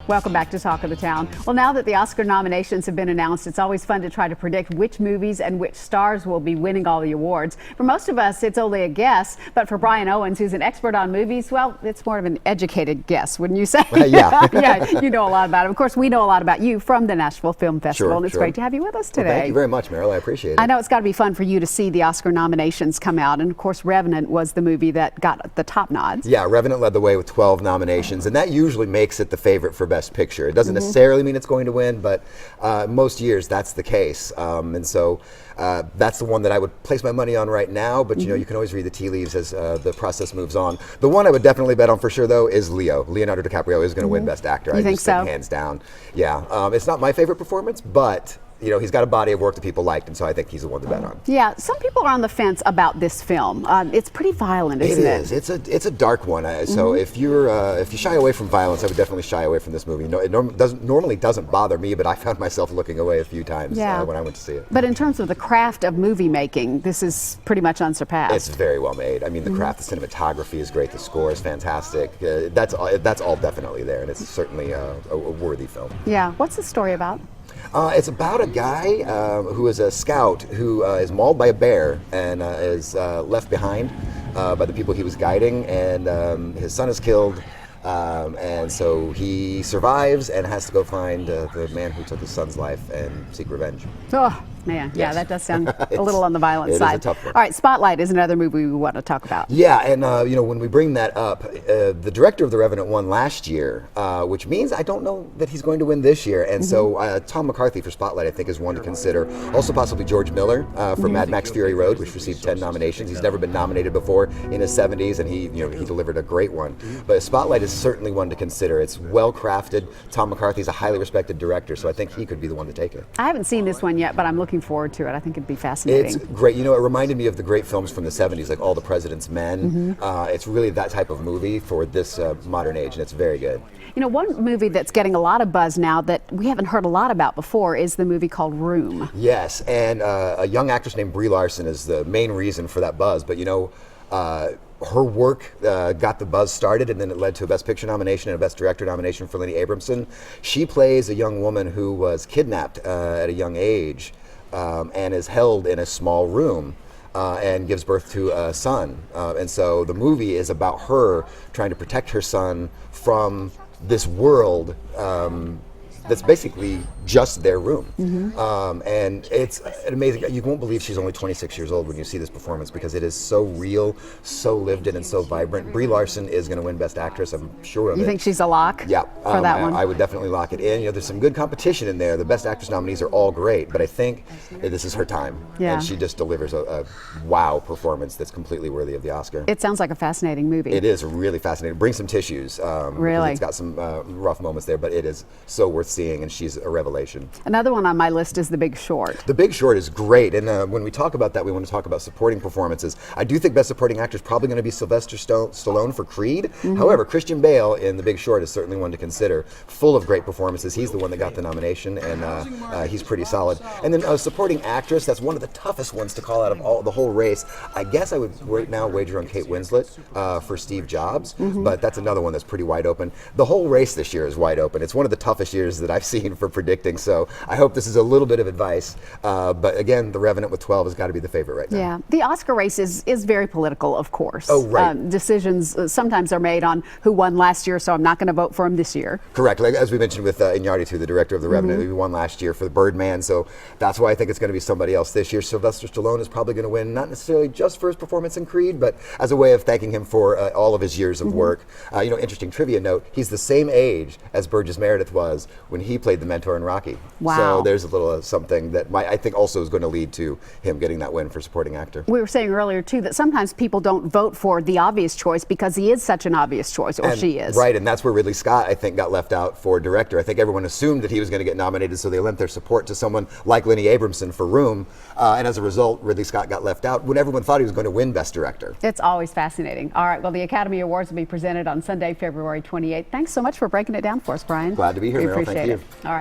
Welcome back to Talk of the Town. Well, now that the Oscar nominations have been announced, it's always fun to try to predict which movies and which stars will be winning all the awards. For most of us, it's only a guess, but for Brian Owens, who's an expert on movies, well, it's more of an educated guess, wouldn't you say? Yeah. Yeah, you know a lot about it. Of course, we know a lot about you from the Nashville Film Festival, and it's great to have you with us today. Well, thank you very much, Meryl. I appreciate it. I know it's got to be fun for you to see the Oscar nominations come out, and of course, Revenant was the movie that got the top nods. Yeah, Revenant led the way with 12 nominations, and that usually makes it the favorite for Best Picture. It doesn't necessarily mean it's going to win, but most years that's the case. And so that's the one that I would place my money on right now, but you know, you can always read the tea leaves as the process moves on. The one I would definitely bet on for sure, though, is Leo. Leonardo DiCaprio is going to win Best Actor. You think so? Hands down. Yeah. It's not my favorite performance, but you know, he's got a body of work that people liked, and so I think he's the one to bet on. Yeah, some people are on the fence about this film. It's pretty violent, isn't it? It is. It's a dark one. So if you shy away from violence, I would definitely shy away from this movie. No, it normally doesn't bother me, but I found myself looking away a few times when I went to see it. But in terms of the craft of movie making, this is pretty much unsurpassed. It's very well made. I mean, the craft, the cinematography is great. The score is fantastic. That's all definitely there, and it's certainly a worthy film. Yeah. What's the story about? It's about a guy who is a scout who is mauled by a bear and is left behind by the people he was guiding, and his son is killed. And so he survives and has to go find the man who took his son's life and seek revenge. Oh, man. Yeah, that does sound a little on the violent side. It is a tough one. All right, Spotlight is another movie we want to talk about. Yeah, and you know, when we bring that up, the director of The Revenant won last year, which means I don't know that he's going to win this year. And so Tom McCarthy for Spotlight, I think, is one to consider. Also possibly George Miller for Mad Max Fury Road, which received 10 nominations. He's never been nominated before in his 70s, and he delivered a great one. But Spotlight is certainly one to consider. It's well crafted. Tom McCarthy's a highly respected director, so I think he could be the one to take it. I haven't seen this one yet, but I'm looking forward to it. I think it'd be fascinating. It's great. You know, it reminded me of the great films from the 70s, like All the President's Men. It's really that type of movie for this modern age, and it's very good. You know, one movie that's getting a lot of buzz now that we haven't heard a lot about before is the movie called Room. Yes, and a young actress named Brie Larson is the main reason for that buzz. But you know, her work got the buzz started, and then it led to a Best Picture nomination and a Best Director nomination for Lenny Abramson. She plays a young woman who was kidnapped at a young age and is held in a small room. And gives birth to a son. And so the movie is about her trying to protect her son from this world that's basically just their room. And it's amazing. You won't believe she's only 26 years old when you see this performance, because it is so real, so lived in, and so vibrant. Brie Larson is going to win Best Actress, I'm sure of it. You think she's a lock? Yeah, for that one? I would definitely lock it in. You know, there's some good competition in there. The Best Actress nominees are all great, but I think this is her time. Yeah. And she just delivers a wow performance that's completely worthy of the Oscar. It sounds like a fascinating movie. It is really fascinating. Bring some tissues. Really? It's got some rough moments there, but it is so worth seeing, and she's a revelation. Another one on my list is The Big Short. The Big Short is great, and when we talk about that, we want to talk about supporting performances. I do think Best Supporting Actor is probably going to be Sylvester Stallone for Creed. However, Christian Bale in The Big Short is certainly one to consider. Full of great performances. He's the one that got the nomination, and he's pretty solid. And then Supporting Actress, that's one of the toughest ones to call out of the whole race. I guess I would right now wager on Kate Winslet for Steve Jobs, but that's another one that's pretty wide open. The whole race this year is wide open. It's one of the toughest years that I've seen for predicting, so I hope this is a little bit of advice. But again, The Revenant with 12 has got to be the favorite right now. Yeah, the Oscar race is very political, of course. Oh, right. Decisions sometimes are made on who won last year, so I'm not going to vote for him this year. Correct. Like, as we mentioned with Iñárritu, the director of The Revenant, he won last year for The Birdman, so that's why I think it's going to be somebody else this year. Sylvester Stallone is probably going to win, not necessarily just for his performance in Creed, but as a way of thanking him for all of his years of work. You know, interesting trivia note, he's the same age as Burgess Meredith was when he played the mentor in Rocky. Wow. So there's a little something that I think also is going to lead to him getting that win for supporting actor. We were saying earlier, too, that sometimes people don't vote for the obvious choice because he is such an obvious choice, or she is. Right, and that's where Ridley Scott, I think, got left out for director. I think everyone assumed that he was going to get nominated, so they lent their support to someone like Lenny Abramson for Room, and as a result, Ridley Scott got left out when everyone thought he was going to win Best Director. It's always fascinating. All right, well, the Academy Awards will be presented on Sunday, February 28th. Thanks so much for breaking it down for us, Brian. Glad to be here, We Meryl. appreciate Thank you. it. All right.